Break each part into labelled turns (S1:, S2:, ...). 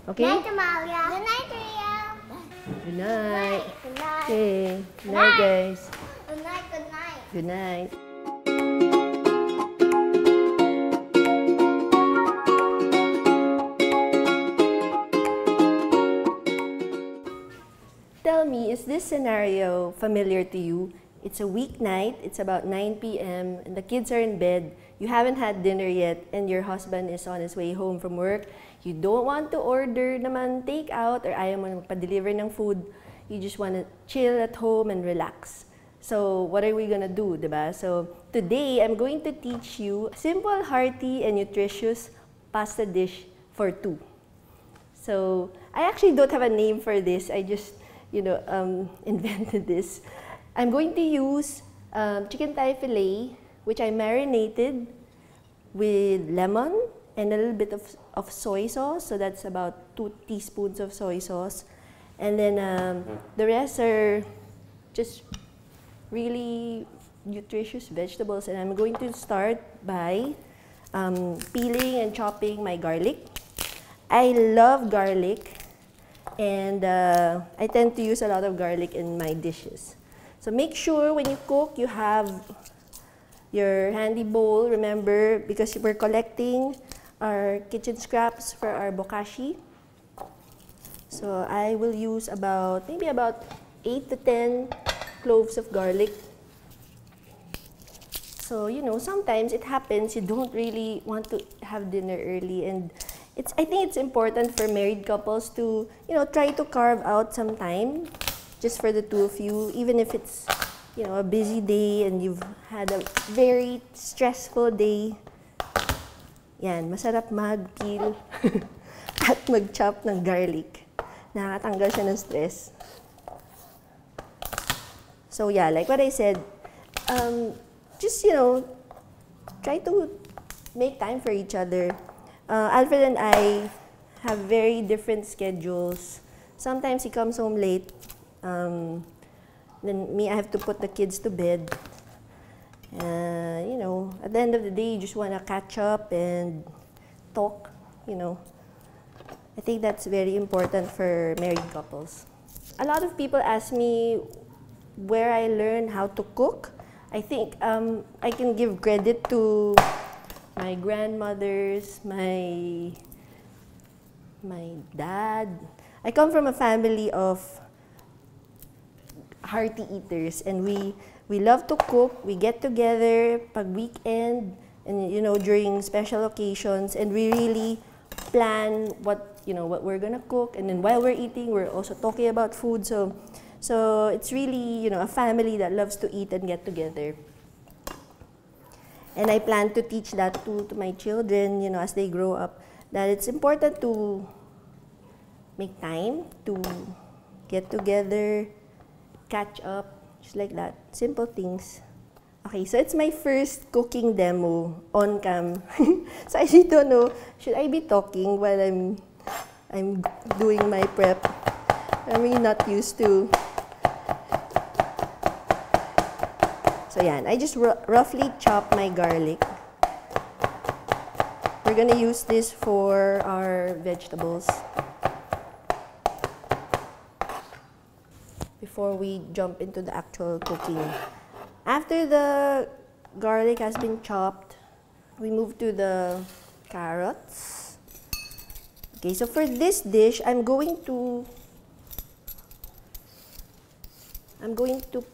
S1: Okay?
S2: Night, Amalia. Good night, Ria.
S1: Good night.
S2: Good night.
S1: Okay. Good night, guys.
S2: Good night, good night.
S1: Good night. Tell me, is this scenario familiar to you? It's a weeknight, it's about 9 p.m., and the kids are in bed. You haven't had dinner yet, and your husband is on his way home from work. You don't want to order naman takeout or ayaw mo magpa-deliver ng food. You just want to chill at home and relax. So, what are we gonna do, diba? So, today, I'm going to teach you a simple, hearty, and nutritious pasta dish for two. So, I actually don't have a name for this. I just, invented this. I'm going to use chicken thigh fillet, which I marinated with lemon and a little bit of soy sauce. So that's about 2 teaspoons of soy sauce. And then the rest are just really nutritious vegetables. And I'm going to start by peeling and chopping my garlic. I love garlic, and I tend to use a lot of garlic in my dishes. So make sure when you cook, you have your handy bowl, remember, because we're collecting our kitchen scraps for our bokashi. So I will use maybe about 8 to 10 cloves of garlic. So, sometimes it happens you don't really want to have dinner early, and I think it's important for married couples to, try to carve out some time just for the two of you, even if it's, a busy day and you've had a very stressful day. Yan, masarap mag-peel at mag-chop ng garlic. Nakakatanggal siya ng stress. So yeah, like what I said, just, try to make time for each other. Alfred and I have very different schedules. Sometimes he comes home late. Then me, I have to put the kids to bed. At the end of the day, you just want to catch up and talk, I think that's very important for married couples. A lot of people ask me where I learned how to cook. I think I can give credit to my grandmothers, my dad. I come from a family of hearty eaters, and we love to cook. We get together pag weekend and during special occasions, and we really plan what we're gonna cook, and then while we're eating, we're also talking about food. So it's really a family that loves to eat and get together. And I plan to teach that to my children, as they grow up, that it's important to make time to get together, catch up, just like that. Simple things. Okay, so it's my first cooking demo on cam. So I really don't know, should I be talking while I'm doing my prep? I'm really not used to. So yan, I just roughly chop my garlic. We're gonna use this for our vegetables. Before we jump into the actual cooking. After the garlic has been chopped, we move to the carrots. Okay, so for this dish, I'm going to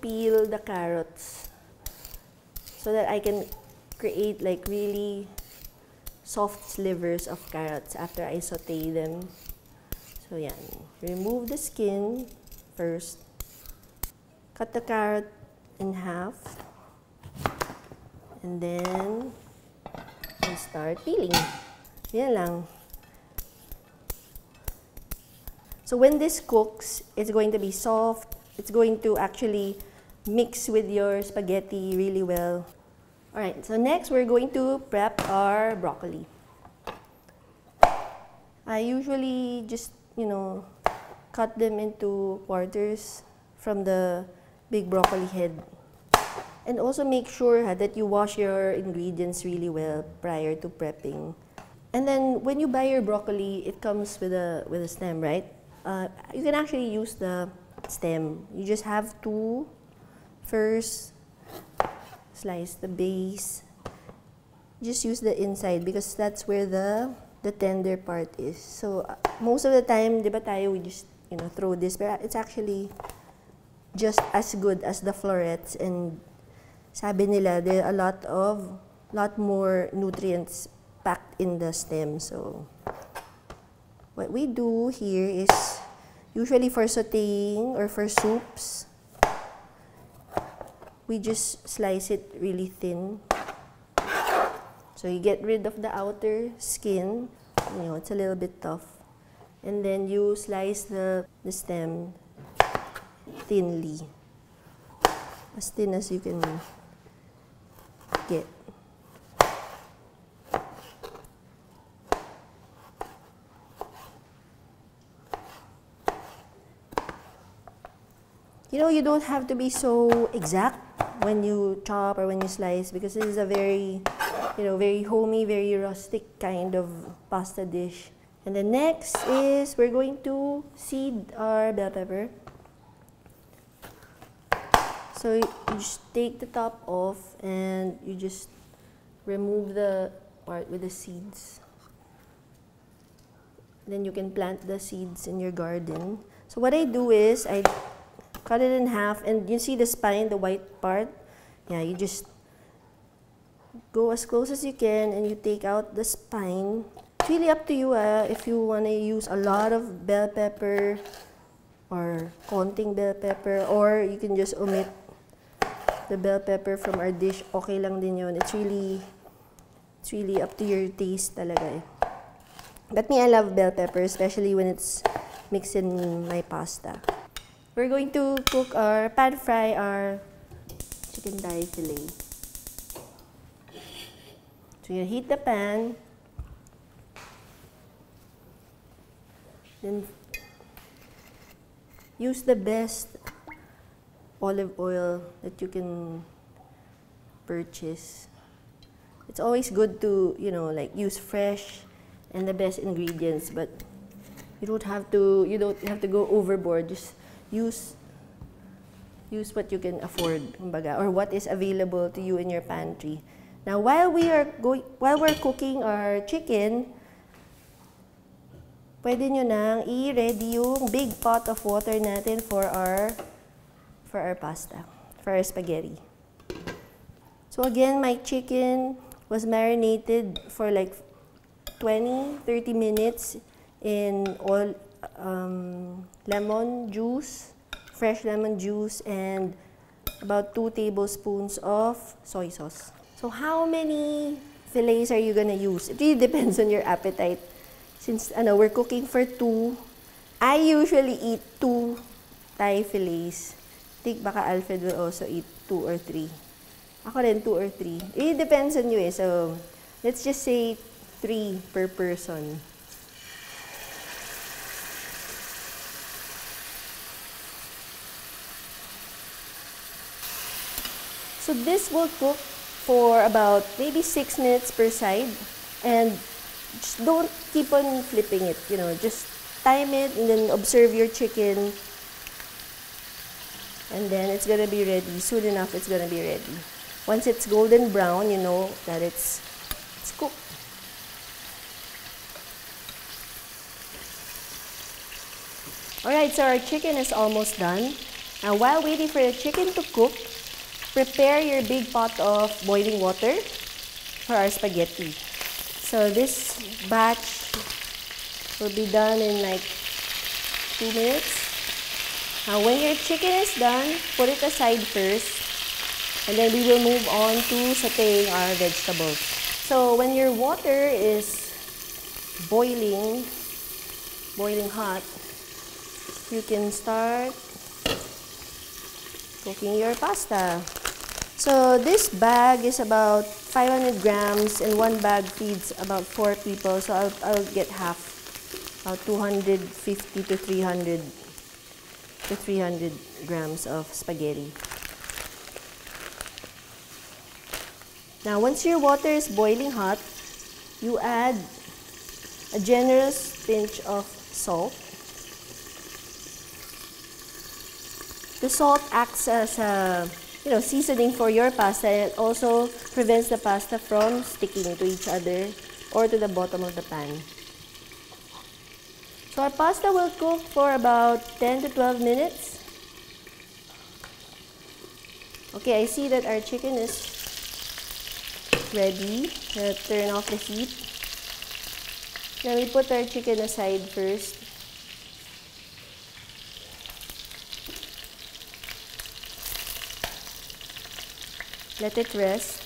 S1: peel the carrots so that I can create like really soft slivers of carrots after I saute them. So yan, remove the skin first. Cut the carrot in half, and then I start peeling. Yan lang. So when this cooks, it's going to be soft. It's going to actually mix with your spaghetti really well. Alright, so next we're going to prep our broccoli. I usually just, cut them into quarters from the big broccoli head. And also make sure that you wash your ingredients really well prior to prepping. And then when you buy your broccoli, it comes with a stem, right? You can actually use the stem. You just have to first slice the base. Just use the inside because that's where the tender part is. So most of the time, di ba tayo, we just throw this, but it's actually just as good as the florets, and sabi nila there are a lot more nutrients packed in the stem. So what we do here is usually for sautéing or for soups, we just slice it really thin. So you get rid of the outer skin, it's a little bit tough. And then you slice the stem thinly, as thin as you can get. You don't have to be so exact when you chop or when you slice, because this is a very, very homey, very rustic kind of pasta dish. And then next is we're going to seed our bell pepper. So you just take the top off and you just remove the part with the seeds. Then you can plant the seeds in your garden. So what I do is I cut it in half, and you see the spine, the white part? Yeah, you just go as close as you can and you take out the spine. It's really up to you if you want to use a lot of bell pepper or konting bell pepper, or you can just omit the bell pepper from our dish. Okay lang din yun. It's really up to your taste talaga eh. But me, I love bell pepper, especially when it's mixed in my pasta. We're going to cook our pan fry our chicken thigh fillet. So you heat the pan, then use the best olive oil that you can purchase. It's always good to, use fresh and the best ingredients, but you don't have to go overboard. Just use what you can afford, kumbaga, or what is available to you in your pantry. Now, while we're cooking our chicken, pwede nyo nang i-ready yung big pot of water natin for our pasta, for our spaghetti. So again, my chicken was marinated for like 20-30 minutes in all lemon juice, fresh lemon juice, and about 2 tablespoons of soy sauce. So how many fillets are you gonna use? It really depends on your appetite. Since we're cooking for 2, I usually eat 2 Thai fillets. I think baka Alfred will also eat 2 or 3. Ako rin 2 or 3. It really depends on you eh. So let's just say 3 per person. So this will cook for about maybe 6 minutes per side, and just don't keep on flipping it, just time it and then observe your chicken, and then it's gonna be ready. Soon enough, it's gonna be ready. Once it's golden brown, you know that it's cooked. Alright, so our chicken is almost done. Now, while waiting for the chicken to cook, prepare your big pot of boiling water for our spaghetti. So this batch will be done in like 2 minutes. Now when your chicken is done, put it aside first, and then we will move on to sauteing our vegetables. So when your water is boiling hot, you can start cooking your pasta. So this bag is about 500 grams, and 1 bag feeds about 4 people. So I'll get half, about 250 to 300 grams of spaghetti. Now once your water is boiling hot, you add a generous pinch of salt. The salt acts as a seasoning for your pasta, and it also prevents the pasta from sticking to each other or to the bottom of the pan. So our pasta will cook for about 10 to 12 minutes. Okay, I see that our chicken is ready. Turn off the heat. Then we put our chicken aside first. Let it rest.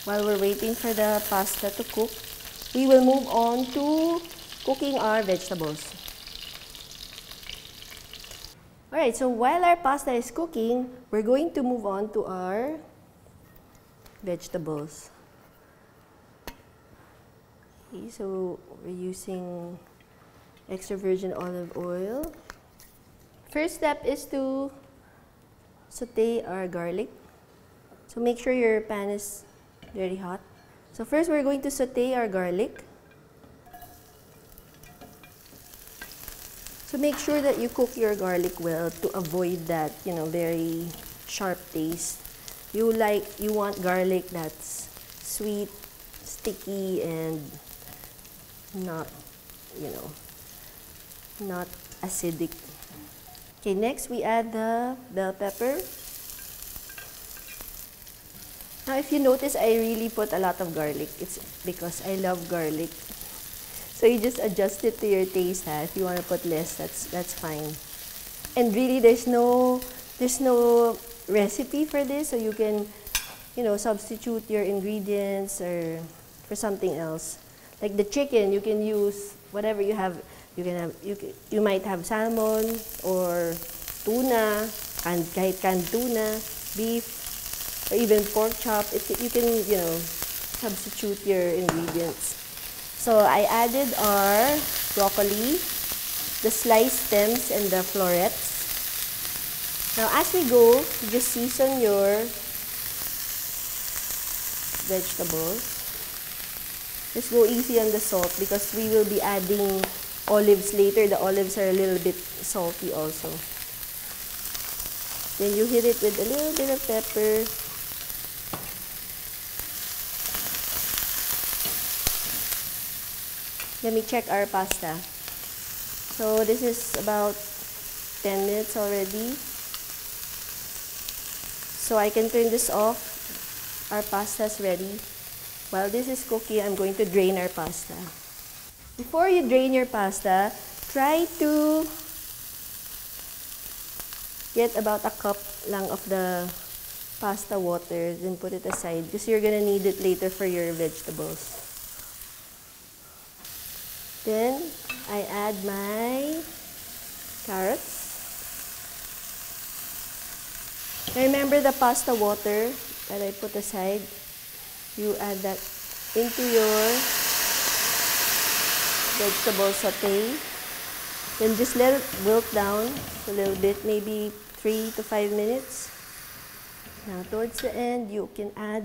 S1: While we're waiting for the pasta to cook, we will move on to cooking our vegetables. Alright, so while our pasta is cooking, we're going to move on to our vegetables. Okay, so we're using extra virgin olive oil. First step is to saute our garlic. So make sure your pan is very hot. So first we're going to saute our garlic. So make sure that you cook your garlic well to avoid that, very sharp taste. You want garlic that's sweet, sticky, and not acidic. Okay, next we add the bell pepper. Now, if you notice, I really put a lot of garlic. It's because I love garlic. So you just adjust it to your taste. If you want to put less, that's fine. And really, there's no recipe for this, so you can, substitute your ingredients or for something else. Like the chicken, you can use whatever you have. You might have salmon or tuna, kahit canned tuna, beef, or even pork chop. You can, substitute your ingredients. So I added our broccoli, the sliced stems, and the florets. Now as we go, just season your vegetables. Just go easy on the salt because we will be adding olives later. The olives are a little bit salty also. Then you hit it with a little bit of pepper. Let me check our pasta. So this is about 10 minutes already. So I can turn this off. Our pasta is ready. While this is cooking, I'm going to drain our pasta. Before you drain your pasta, try to get about a cup lang of the pasta water, then put it aside because you're gonna need it later for your vegetables. Then I add my carrots. Now remember the pasta water that I put aside. You add that into your vegetable saute. Then just let it wilt down a little bit, maybe 3 to 5 minutes. Now towards the end, you can add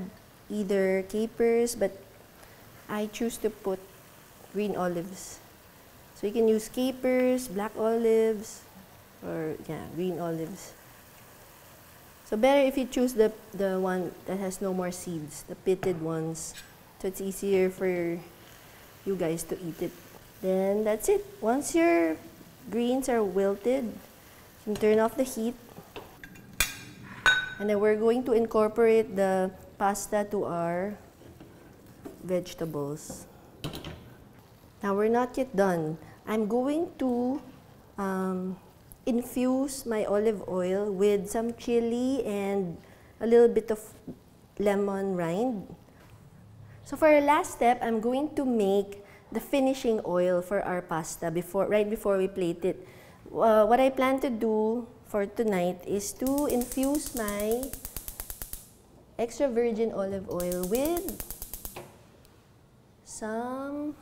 S1: either capers, but I choose to put green olives. So you can use capers, black olives, or green olives. So better if you choose the one that has no more seeds, the pitted ones. So it's easier for you guys to eat it. Then that's it. Once your greens are wilted, you can turn off the heat. And then we're going to incorporate the pasta to our vegetables. Now we're not yet done. I'm going to infuse my olive oil with some chili and a little bit of lemon rind. So for our last step, I'm going to make the finishing oil for our pasta right before we plate it. What I plan to do for tonight is to infuse my extra virgin olive oil with some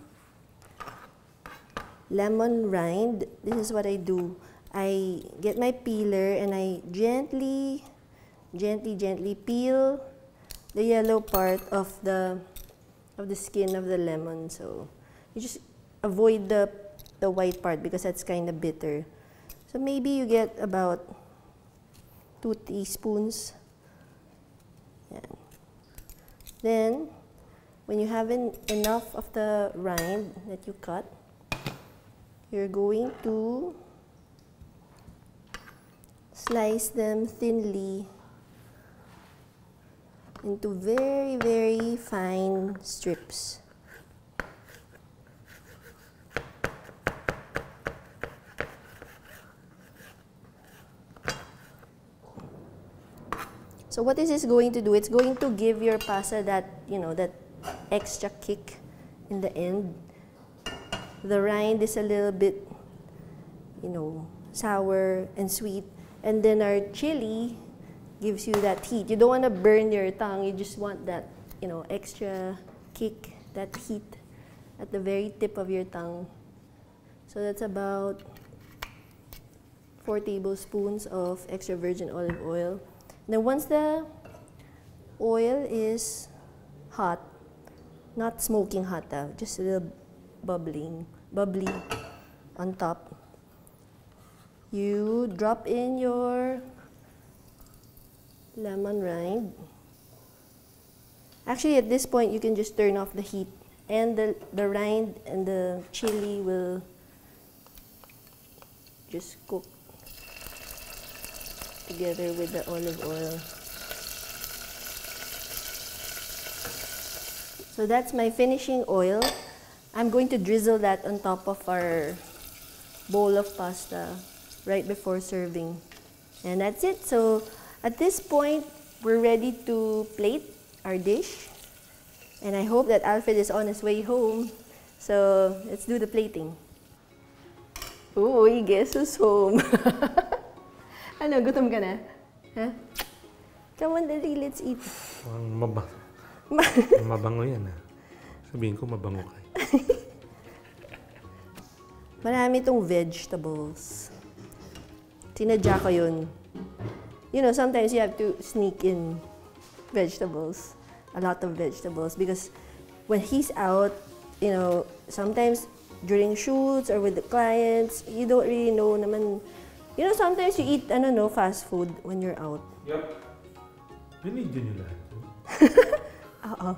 S1: lemon rind. This is what I do. I get my peeler and I gently peel the yellow part of the skin of the lemon. So you just avoid the white part because that's kind of bitter. So maybe you get about 2 teaspoons. Yan. Then, when you have enough of the rind that you cut, you're going to slice them thinly into very, very fine strips. So what this is going to do, it's going to give your pasta that, that extra kick in the end. The rind is a little bit, sour and sweet. And then our chili gives you that heat. You don't want to burn your tongue. You just want that, extra kick, that heat at the very tip of your tongue. So that's about 4 tablespoons of extra virgin olive oil. Then once the oil is hot, not smoking hot, just a little bubbly on top, you drop in your lemon rind. Actually, at this point, you can just turn off the heat, and the rind and the chili will just cook together with the olive oil. So that's my finishing oil. I'm going to drizzle that on top of our bowl of pasta right before serving. And that's it. So at this point, we're ready to plate our dish. And I hope that Alfred is on his way home. So let's do the plating. Uy, guess who's home? Ano, gutom ka na? Ha? Come on, dali, let's eat.
S3: Mabango yan, ha? Sabihin ko, mabango ka.
S1: Marami itong vegetables. Sinadya ko yun. Sometimes you have to sneak in vegetables. A lot of vegetables. Because when he's out, sometimes during shoots or with the clients, you don't really know naman. Sometimes you eat, fast food when you're out.
S3: Yep. Binigyan nyo lahat.
S1: Oo.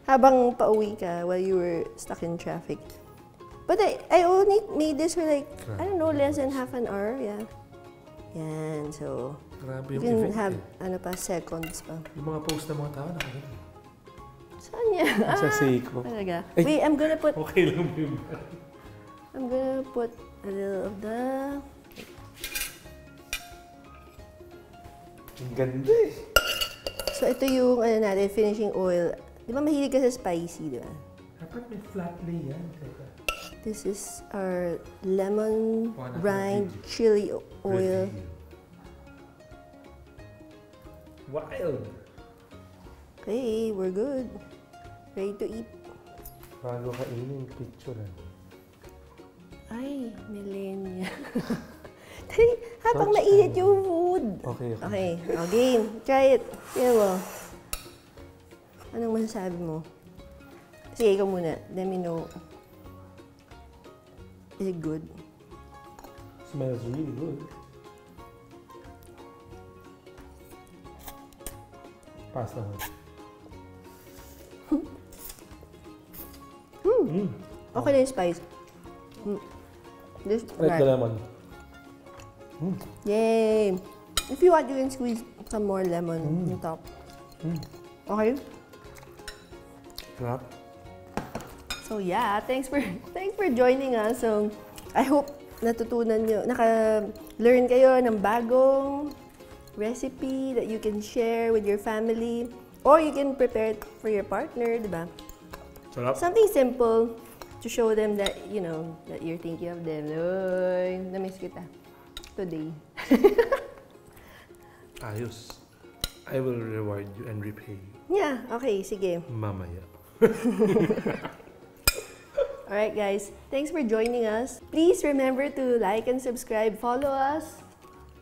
S1: Habang pauwi ka while you were stuck in traffic. But I only made this for less than half an hour. Yeah. Yan, so
S3: Grabe
S1: you
S3: yung
S1: can
S3: event,
S1: have, seconds pa.
S3: Yung mga post ng mga tao, nakaganda.
S1: Saan yan?
S3: Sa Seiko.
S1: Talaga. Wait, I'm gonna put a little of the...
S3: Ang ganda eh.
S1: So ito yung finishing oil. Di ba mahilig ka sa spicy, di ba?
S3: Dapat may flat lay yan.
S1: This is our lemon rind chili oil.
S3: Wild!
S1: Okay, we're good. Ready to eat.
S3: Bago kainin, picture
S1: Ay, millennia. Habang mainit yung food.
S3: Okay.
S1: Okay, game. Try it. Tingnan mo. Anong masasabi mo? Sige, ikaw muna. Let me know. Is it good?
S3: Smells really good. Pasta mo.
S1: Okay na yung spice. This
S3: Like the lemon.
S1: Yay! If you want, you can squeeze some more lemon on top. Okay?
S3: Sarap.
S1: So yeah, thanks for joining us. So I hope natutunan nyo, naka-learn kayo ng bagong recipe that you can share with your family, or you can prepare it for your partner, di ba?
S3: Sarap.
S1: Something simple to show them that, that you're thinking of them. Uy, na-miss kita today.
S3: Ayos. I will reward you and repay you.
S1: Yeah, okay, sige.
S3: Mamaya.
S1: Alright guys, thanks for joining us. Please remember to like and subscribe. Follow us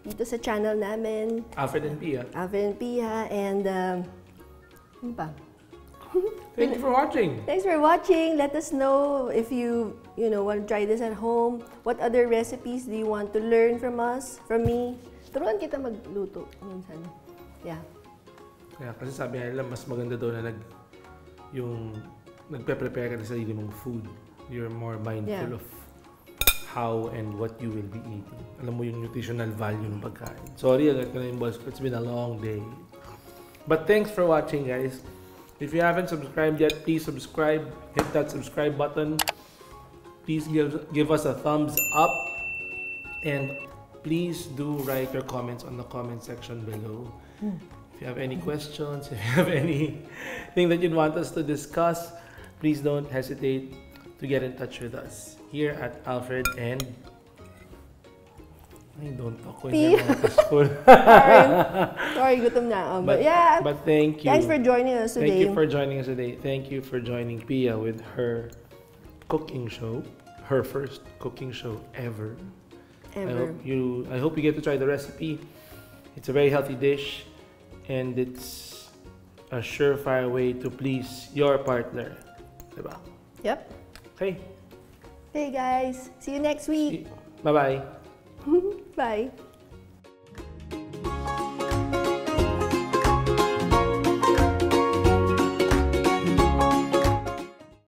S1: dito sa channel namin.
S3: Alfred and Pia.
S1: Alfred and Pia, and ano pa?
S3: Thank you for watching.
S1: Thanks for watching. Let us know if you want to try this at home. What other recipes do you want to learn from us, from me? Turuan kita magluto minsan. Yeah.
S3: Yeah, kasi sabi nila mas maganda daw na nagpe-prepare ka sa sarili mong food. You're more mindful of how and what you will be eating. Alam mo yung nutritional value ng pagkain. Sorry, agad ko na yung balls ko. It's been a long day. But thanks for watching, guys. If you haven't subscribed yet, please subscribe. Hit that subscribe button. Please give us a thumbs up. And please do write your comments on the comment section below. If you have any questions, if you have anything that you'd want us to discuss, please don't hesitate to get in touch with us here at Alfred and... I don't talk when you're school.
S1: Sorry, gutom na.
S3: But thank you.
S1: Thanks for joining us today.
S3: Thank you for joining us today. Thank you for joining Pia with her cooking show. Her first cooking show ever. I hope you get to try the recipe. It's a very healthy dish. And it's a surefire way to please your partner. Diba?
S1: Yep.
S3: Okay.
S1: Hey guys. See you next week.
S3: Bye-bye.
S1: Bye.